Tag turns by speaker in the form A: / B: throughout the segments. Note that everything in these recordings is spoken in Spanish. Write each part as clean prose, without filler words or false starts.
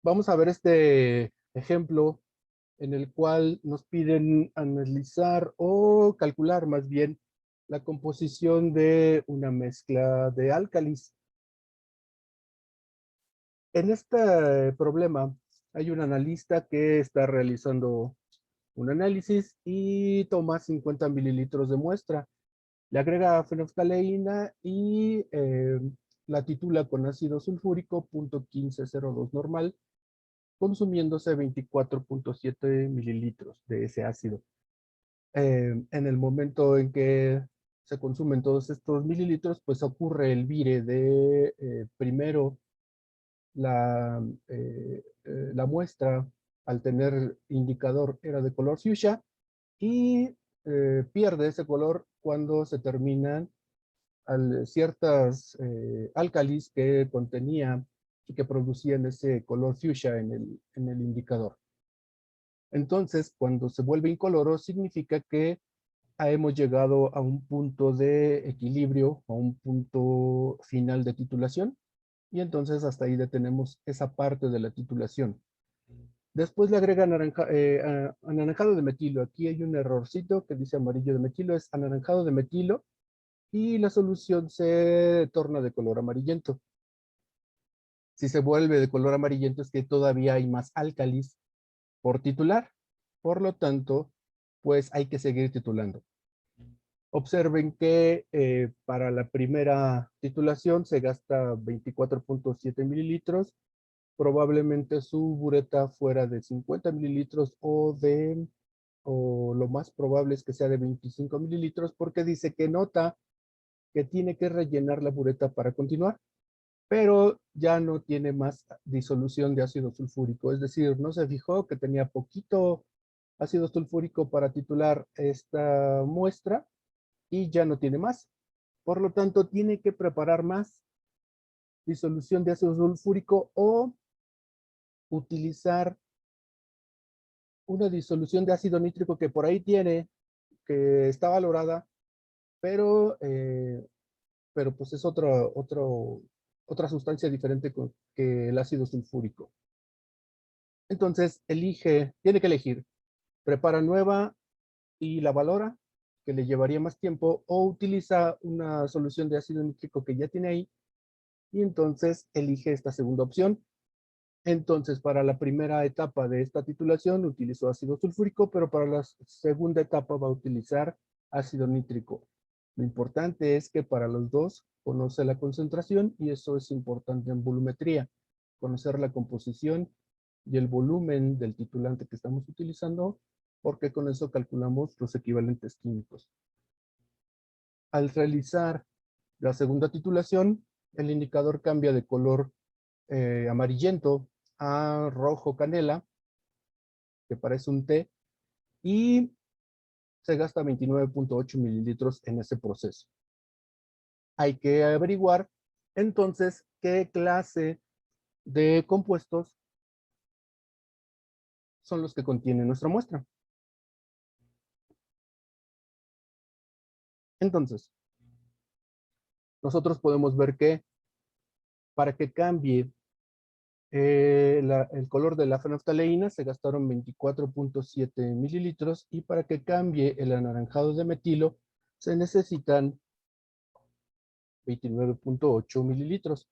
A: Vamos a ver este ejemplo en el cual nos piden analizar o calcular más bien la composición de una mezcla de álcalis. En este problema hay un analista que está realizando un análisis y toma 50 mililitros de muestra. Le agrega fenolftaleína y la titula con ácido sulfúrico .1502 normal, consumiéndose 24.7 mililitros de ese ácido. En el momento en que se consumen todos estos mililitros, pues ocurre el vire de primero la, la muestra, al tener indicador, era de color fuchsia y pierde ese color cuando se terminan ciertas álcalis que contenía y que producían ese color fuchsia en el indicador. Entonces, cuando se vuelve incoloro, significa que hemos llegado a un punto de equilibrio, a un punto final de titulación, y entonces hasta ahí detenemos esa parte de la titulación. Después le agrega anaranjado de metilo. Aquí hay un errorcito que dice amarillo de metilo, es anaranjado de metilo, y la solución se torna de color amarillento. Si se vuelve de color amarillento es que todavía hay más álcalis por titular. Por lo tanto, pues hay que seguir titulando. Observen que para la primera titulación se gasta 24.7 mililitros. Probablemente su bureta fuera de 50 mililitros o lo más probable es que sea de 25 mililitros porque dice que nota que tiene que rellenar la bureta para continuar, pero ya no tiene más disolución de ácido sulfúrico. Es decir, no se fijó que tenía poquito ácido sulfúrico para titular esta muestra y ya no tiene más. Por lo tanto, tiene que preparar más disolución de ácido sulfúrico o utilizar una disolución de ácido nítrico que por ahí tiene, que está valorada, pero, pero pues es otra sustancia diferente que el ácido sulfúrico. Entonces, tiene que elegir, prepara nueva y la valora, que le llevaría más tiempo, o utiliza una solución de ácido nítrico que ya tiene ahí, y entonces elige esta segunda opción. Entonces, para la primera etapa de esta titulación utilizó ácido sulfúrico, pero para la segunda etapa va a utilizar ácido nítrico. Lo importante es que para los dos conoce la concentración y eso es importante en volumetría, conocer la composición y el volumen del titulante que estamos utilizando, porque con eso calculamos los equivalentes químicos. Al realizar la segunda titulación, el indicador cambia de color amarillento a rojo canela, que parece un té, y se gasta 29.8 mililitros en ese proceso. Hay que averiguar entonces qué clase de compuestos son los que contiene nuestra muestra. Entonces, nosotros podemos ver que para que cambie el color de la fenolftaleína se gastaron 24.7 mililitros y para que cambie el anaranjado de metilo se necesitan 29.8 mililitros,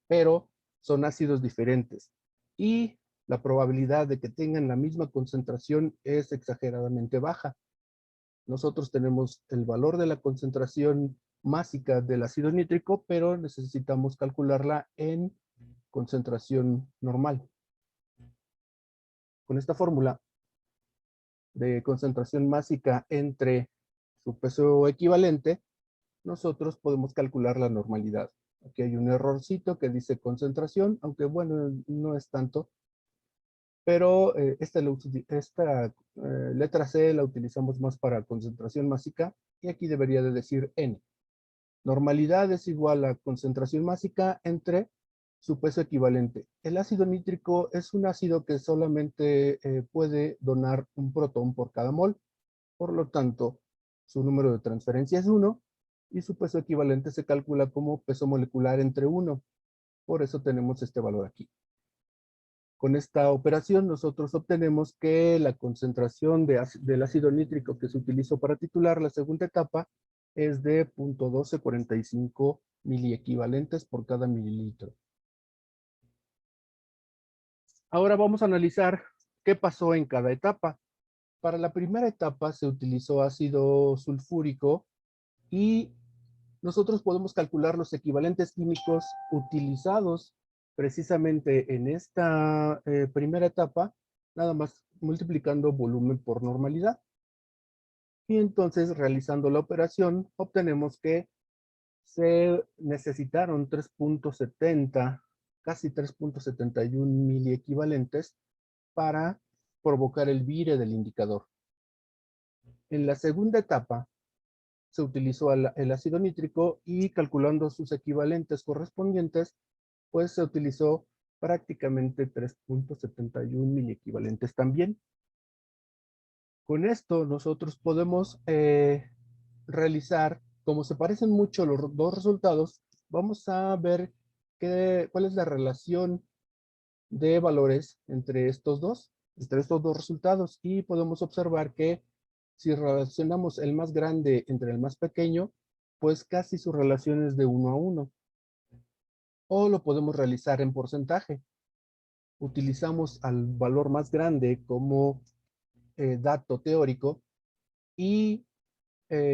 A: pero son ácidos diferentes y la probabilidad de que tengan la misma concentración es exageradamente baja. Nosotros tenemos el valor de la concentración másica del ácido nítrico, pero necesitamos calcularla en concentración normal. Con esta fórmula de concentración másica entre su peso equivalente, nosotros podemos calcular la normalidad. Aquí hay un errorcito que dice concentración, aunque bueno, no es tanto, pero esta letra C la utilizamos más para concentración másica y aquí debería de decir N. Normalidad es igual a concentración másica entre su peso equivalente. El ácido nítrico es un ácido que solamente puede donar un protón por cada mol, por lo tanto, su número de transferencia es 1 y su peso equivalente se calcula como peso molecular entre 1. Por eso tenemos este valor aquí. Con esta operación nosotros obtenemos que la concentración del ácido nítrico que se utilizó para titular la segunda etapa es de 0.1245 miliequivalentes por cada mililitro. Ahora vamos a analizar qué pasó en cada etapa. Para la primera etapa se utilizó ácido sulfúrico y nosotros podemos calcular los equivalentes químicos utilizados precisamente en esta primera etapa, nada más multiplicando volumen por normalidad. Y entonces, realizando la operación, obtenemos que se necesitaron 3.70, casi 3.71 miliequivalentes para provocar el vire del indicador. En la segunda etapa, se utilizó el ácido nítrico y calculando sus equivalentes correspondientes, pues se utilizó prácticamente 3.71 miliequivalentes también. Con esto nosotros podemos realizar, como se parecen mucho los dos resultados, vamos a ver cuál es la relación de valores entre estos dos resultados, y podemos observar que si relacionamos el más grande entre el más pequeño, pues casi su relación es de 1 a 1. O lo podemos realizar en porcentaje. Utilizamos al valor más grande como dato teórico y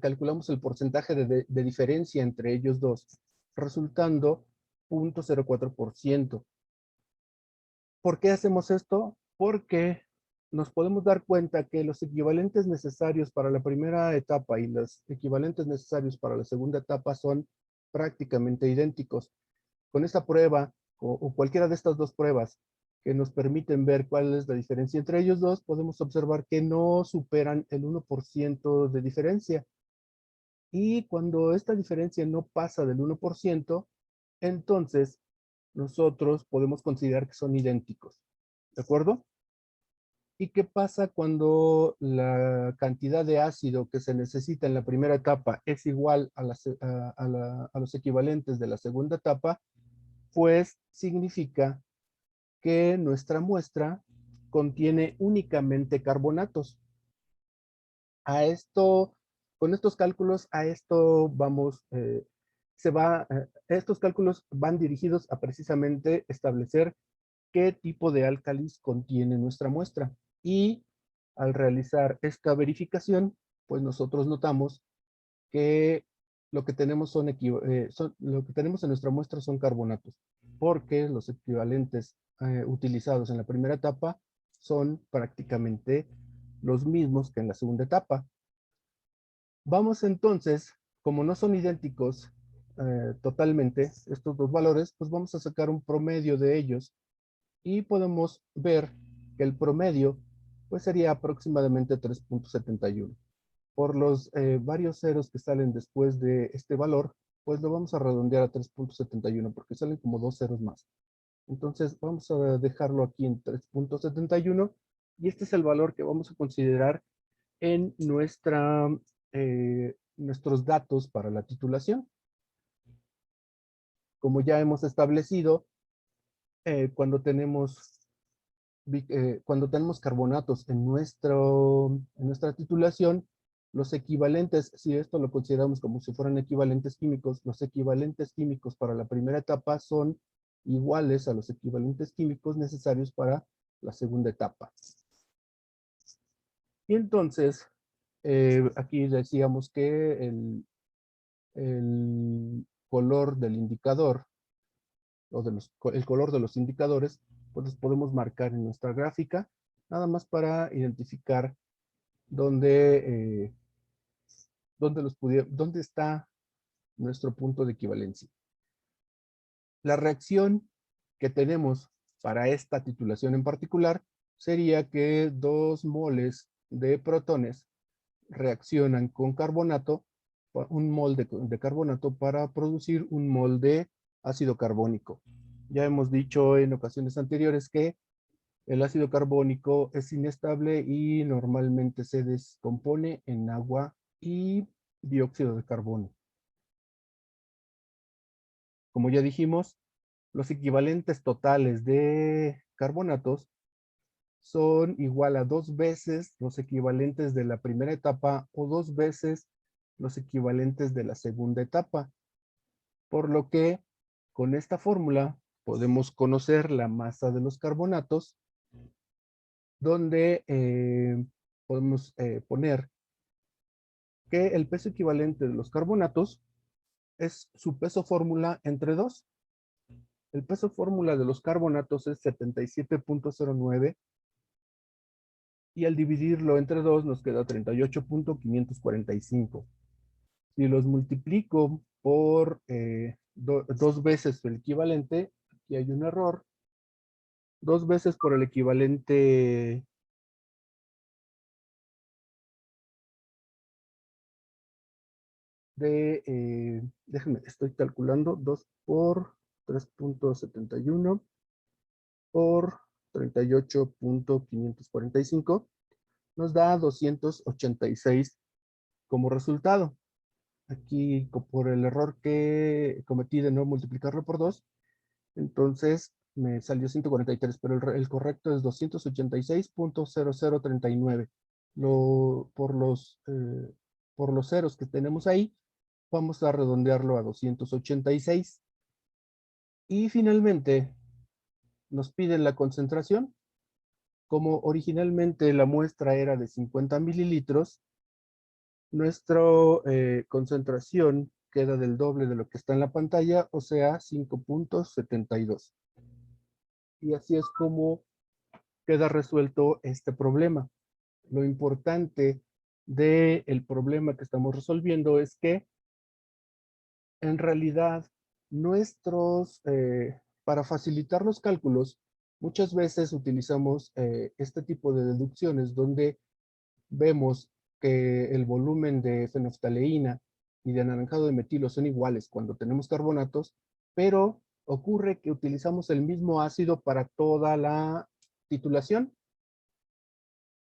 A: calculamos el porcentaje de diferencia entre ellos dos, resultando 0.04%. ¿Por qué hacemos esto? Porque nos podemos dar cuenta que los equivalentes necesarios para la primera etapa y los equivalentes necesarios para la segunda etapa son prácticamente idénticos. Con esta prueba, o cualquiera de estas dos pruebas, que nos permiten ver cuál es la diferencia entre ellos dos, podemos observar que no superan el 1% de diferencia. Y cuando esta diferencia no pasa del 1%, entonces nosotros podemos considerar que son idénticos. ¿De acuerdo? ¿Y qué pasa cuando la cantidad de ácido que se necesita en la primera etapa es igual a los equivalentes de la segunda etapa? Pues significa que nuestra muestra contiene únicamente carbonatos. Con estos cálculos, estos cálculos van dirigidos a precisamente establecer qué tipo de álcalis contiene nuestra muestra. Y al realizar esta verificación, pues nosotros notamos que lo que tenemos lo que tenemos en nuestra muestra son carbonatos, porque los equivalentes utilizados en la primera etapa son prácticamente los mismos que en la segunda etapa. Vamos entonces, como no son idénticos totalmente estos dos valores, pues vamos a sacar un promedio de ellos y podemos ver que el promedio pues sería aproximadamente 3.71. Por los varios ceros que salen después de este valor, pues lo vamos a redondear a 3.71 porque salen como dos ceros más. Entonces vamos a dejarlo aquí en 3.71 y este es el valor que vamos a considerar en nuestros datos para la titulación. Como ya hemos establecido, cuando tenemos carbonatos en nuestra titulación, los equivalentes, si esto lo consideramos como si fueran equivalentes químicos, los equivalentes químicos para la primera etapa son iguales a los equivalentes químicos necesarios para la segunda etapa. Y entonces, aquí decíamos que el color del indicador, el color de los indicadores, pues los podemos marcar en nuestra gráfica, nada más para identificar dónde, dónde está nuestro punto de equivalencia. La reacción que tenemos para esta titulación en particular sería que 2 moles de protones reaccionan con carbonato, un mol de carbonato para producir un mol de ácido carbónico. Ya hemos dicho en ocasiones anteriores que el ácido carbónico es inestable y normalmente se descompone en agua y dióxido de carbono. Como ya dijimos, los equivalentes totales de carbonatos son igual a 2 veces los equivalentes de la primera etapa o 2 veces los equivalentes de la segunda etapa. Por lo que con esta fórmula podemos conocer la masa de los carbonatos, donde podemos poner que el peso equivalente de los carbonatos es su peso fórmula entre 2. El peso fórmula de los carbonatos es 77.09 y al dividirlo entre 2 nos queda 38.545. Si los multiplico por 2 veces el equivalente, aquí hay un error, 2 veces por el equivalente de, déjenme, estoy calculando, 2 por 3.71 por 38.545, nos da 286 como resultado. Aquí, por el error que cometí de no multiplicarlo por 2, entonces me salió 143, pero el correcto es 286.0039. Por los ceros que tenemos ahí, vamos a redondearlo a 286. Y finalmente, nos piden la concentración. Como originalmente la muestra era de 50 mililitros, nuestra concentración queda del doble de lo que está en la pantalla, o sea, 5.72. Y así es como queda resuelto este problema. Lo importante del problema que estamos resolviendo es que en realidad para facilitar los cálculos, muchas veces utilizamos este tipo de deducciones donde vemos que el volumen de fenoftaleína y de anaranjado de metilo son iguales cuando tenemos carbonatos, pero ocurre que utilizamos el mismo ácido para toda la titulación.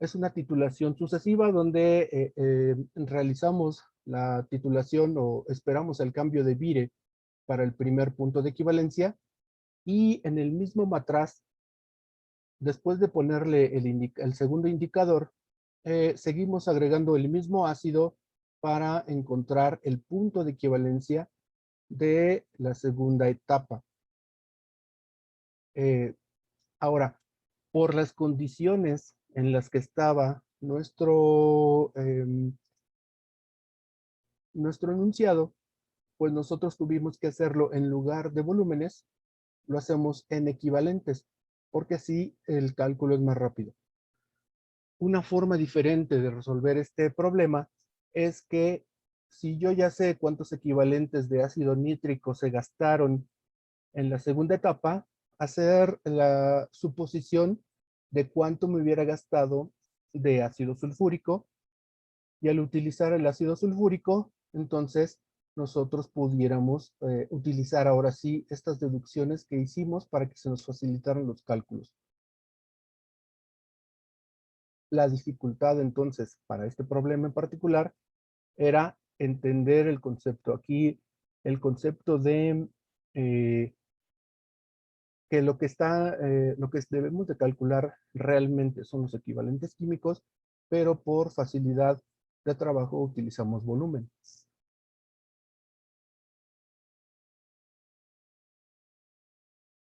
A: Es una titulación sucesiva donde realizamos la titulación o esperamos el cambio de vire para el primer punto de equivalencia y en el mismo matraz, después de ponerle el segundo indicador, seguimos agregando el mismo ácido para encontrar el punto de equivalencia de la segunda etapa. Ahora, por las condiciones en las que estaba nuestro enunciado, pues nosotros tuvimos que hacerlo en lugar de volúmenes, lo hacemos en equivalentes, porque así el cálculo es más rápido. Una forma diferente de resolver este problema es que si yo ya sé cuántos equivalentes de ácido nítrico se gastaron en la segunda etapa, hacer la suposición de cuánto me hubiera gastado de ácido sulfúrico, y al utilizar el ácido sulfúrico, entonces nosotros pudiéramos utilizar ahora sí estas deducciones que hicimos para que se nos facilitaran los cálculos. La dificultad entonces para este problema en particular era entender el concepto. Aquí el concepto de que lo que debemos de calcular realmente son los equivalentes químicos, pero por facilidad de trabajo utilizamos volumen.